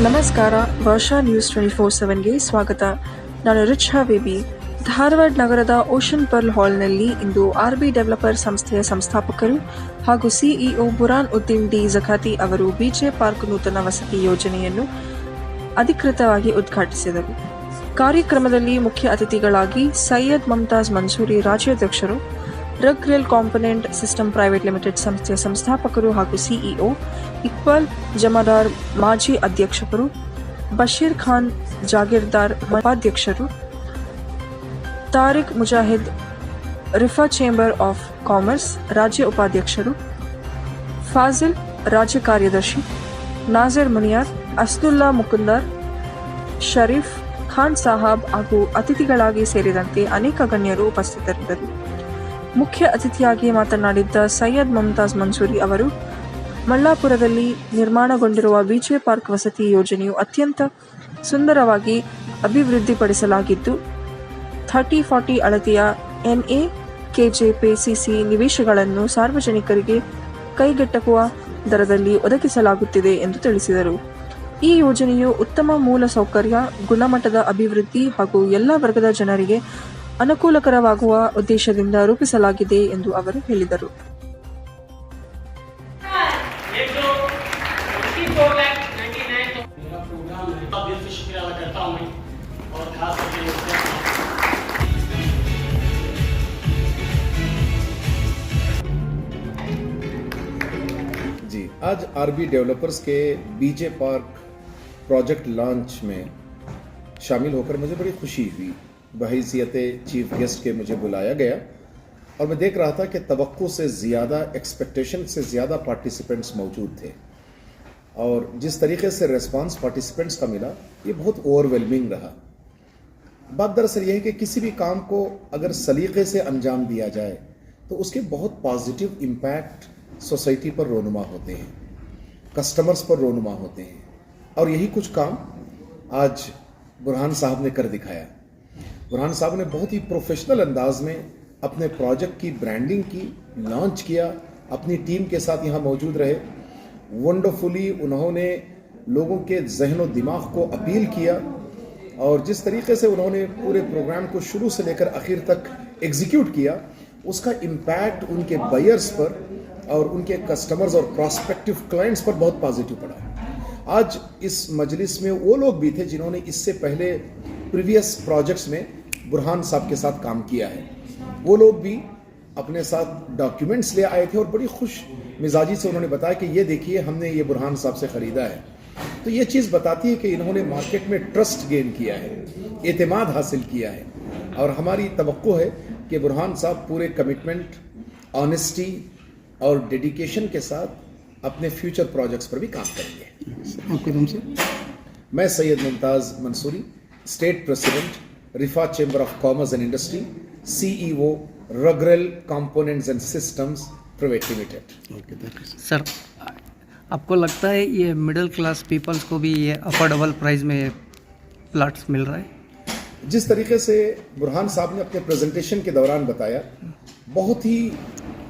ನಮಸ್ಕಾರ, ವರ್ಷಾ ನ್ಯೂಸ್ 24/7ಗೆ ಸ್ವಾಗತ. ನಾನು ರಿಚಾ ಬೇಬಿ. ಧಾರವಾಡ ನಗರದ ಓಷನ್ ಪರ್ಲ್ ಹಾಲ್ನಲ್ಲಿ ಇಂದು ಆರ್ಬಿ ಡೆವಲಪರ್ ಸಂಸ್ಥೆಯ ಸಂಸ್ಥಾಪಕರು ಹಾಗೂ CEO boron Uddin D Jakati ಅವರು ಬಿಜೆ ಪಾರ್ಕ್ ನೂತನ ವಸತಿ ಯೋಜನೆಯನ್ನು ಅಧಿಕೃತವಾಗಿ ಉದ್ಘಾಟಿಸಿದರು. ಕಾರ್ಯಕ್ರಮದಲ್ಲಿ ಮುಖ್ಯ ಅತಿಥಿಗಳಾಗಿ ಸೈಯದ್ ಮುಮ್ತಾಜ್ ಮನ್ಸೂರಿ ರಾಜ್ಯಾಧ್ಯಕ್ಷರು, rug rail component system private limited ಸಂಸ್ಥೆಯ ಸಂಸ್ಥಾಪಕರು ಹಾಗೂ ಸಿಇಒ, ಇಕ್ಬಾಲ್ ಜಮಾದಾರ್ ಮಾಜಿ ಅಧ್ಯಕ್ಷರು, ಬಶೀರ್ ಖಾನ್ ಜಾಗೀರ್ದಾರ್ ಉಪಾಧ್ಯಕ್ಷರು, ತಾರಿಕ್ ಮುಜಾಹಿದ್ ರಿಫಾ ಚೇಂಬರ್ ಆಫ್ ಕಾಮರ್ಸ್ ರಾಜ್ಯ ಉಪಾಧ್ಯಕ್ಷರು, ಫಾಜಿಲ್ ರಾಜ್ಯ ಕಾರ್ಯದರ್ಶಿ, ನಾಜರ್ ಮುನಿಯಾರ್, ಅಸ್ದುಲ್ಲಾ ಮುಕುಂದರ್, ಶರೀಫ್ ಖಾನ್ ಸಾಹಬ್ ಹಾಗೂ ಅತಿಥಿಗಳಾಗಿ ಸೇರಿದಂತೆ ಅನೇಕ ಗಣ್ಯರು ಉಪಸ್ಥಿತರಿದ್ದರು. ಮುಖ್ಯ ಅತಿಥಿಯಾಗಿ ಮಾತನಾಡಿದ್ದ ಸೈಯದ್ ಮುಮ್ತಾಜ್ ಮನ್ಸೂರಿ ಅವರು, ಮಲ್ಲಾಪುರದಲ್ಲಿ ನಿರ್ಮಾಣಗೊಂಡಿರುವ ಬಿಜೆ ಪಾರ್ಕ್ ವಸತಿ ಯೋಜನೆಯು ಅತ್ಯಂತ ಸುಂದರವಾಗಿ ಅಭಿವೃದ್ಧಿಪಡಿಸಲಾಗಿದ್ದು 30-40 ಅಳತೆಯ NA KJPCC ನಿವೇಶಗಳನ್ನು ಸಾರ್ವಜನಿಕರಿಗೆ ಕೈಗೆಟಕುವ ದರದಲ್ಲಿ ಒದಗಿಸಲಾಗುತ್ತಿದೆ ಎಂದು ತಿಳಿಸಿದರು. ಈ ಯೋಜನೆಯು ಉತ್ತಮ ಮೂಲ ಸೌಕರ್ಯ, ಗುಣಮಟ್ಟದ ಅಭಿವೃದ್ಧಿ ಹಾಗೂ ಎಲ್ಲ ವರ್ಗದ ಜನರಿಗೆ ಅನುಕೂಲಕರವಾಗುವ ಉದ್ದೇಶದಿಂದ ರೂಪಿಸಲಾಗಿದೆ ಎಂದು ಅವರು ಹೇಳಿದರು. जी, आज आरबी डेवलपर्स के बीजे पार्क प्रोजेक्ट लॉन्च में शामिल होकर मुझे बड़ी खुशी हुई. बहैसियत चीफ गेस्ट के मुझे बुलाया गया और मैं देख रहा था कि तवक्को से ज़्यादा, एक्सपेक्टेशन से ज़्यादा पार्टिसिपेंट्स मौजूद थे और जिस तरीके से रिस्पांस पार्टिसिपेंट्स का मिला ये बहुत ओवरवेलमिंग रहा. बात दरअसल यह है कि किसी भी काम को अगर सलीके से अंजाम दिया जाए तो उसके बहुत पॉजिटिव इम्पैक्ट सोसाइटी पर रोनुमा होते हैं, कस्टमर्स पर रोनुमा होते हैं और यही कुछ काम आज बुरहान साहब ने कर दिखाया. बुरहान साहब ने बहुत ही प्रोफेशनल अंदाज में अपने प्रोजेक्ट की ब्रांडिंग की, लॉन्च किया, अपनी टीम के साथ यहाँ मौजूद रहे. वंडरफुली उन्होंने लोगों के जहन व दिमाग को अपील किया और जिस तरीके से उन्होंने पूरे प्रोग्राम को शुरू से लेकर आखिर तक एग्जीक्यूट किया उसका इम्पैक्ट उनके बायर्स पर और उनके कस्टमर्स और प्रॉस्पेक्टिव क्लाइंट्स पर बहुत पॉजिटिव पड़ा. आज इस मजलिस में वो लोग भी थे जिन्होंने इससे पहले प्रीवियस प्रोजेक्ट्स में बुरहान साहब के साथ काम किया है. वो लोग भी अपने साथ डॉक्यूमेंट्स ले आए थे और बड़ी खुश मिजाजी से उन्होंने बताया कि ये देखिए हमने ये बुरहान साहब से ख़रीदा है. तो ये चीज़ बताती है कि इन्होंने मार्केट में ट्रस्ट गेन किया है, एतमाद हासिल किया है और हमारी तवक्को है कि बुरहान साहब पूरे कमिटमेंट, ऑनेस्टी और डेडिकेशन के साथ अपने फ्यूचर प्रोजेक्ट्स पर भी काम करेंगे. मैं Syed Mumtaz Mansoori, state president, Rifa chamber of commerce and industry, CEO, rug rail components and systems private limited. Sir, आपको लगता है ये मिडिल क्लास पीपल्स को भी ये अफोर्डेबल प्राइस में प्लॉट्स मिल रहा है? जिस तरीके से बुरहान साहब ने अपने प्रेजेंटेशन के दौरान बताया, बहुत ही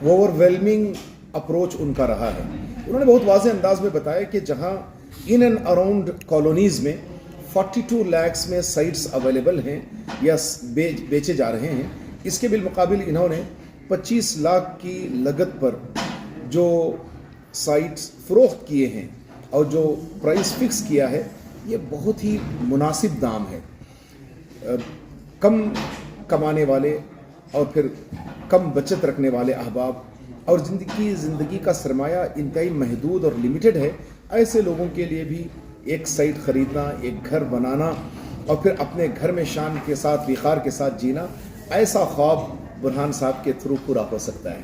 ओवरवेलमिंग अप्रोच उनका रहा है. उन्होंने बहुत वाज़ेह अंदाज में बताया कि जहां इन एंड अराउंड कॉलोनीज़ में 42 लाख में साइट्स अवेलेबल हैं या बेचे जा रहे हैं, इसके बिलमुकाबिल इन्होंने 25 लाख की लागत पर जो साइट्स फ़रोख्त किए हैं और जो प्राइस फिक्स किया है ये बहुत ही मुनासिब दाम है. कम कमाने वाले और फिर कम बचत रखने वाले अहबाब और ज़िंदगी का सरमाया इंतहाई महदूद और लिमिटेड है, ऐसे लोगों के लिए भी एक साइट ख़रीदना, एक घर बनाना और फिर अपने घर में शान के साथ, विखार के साथ जीना, ऐसा ख्वाब बुरहान साहब के थ्रू पूरा हो सकता है.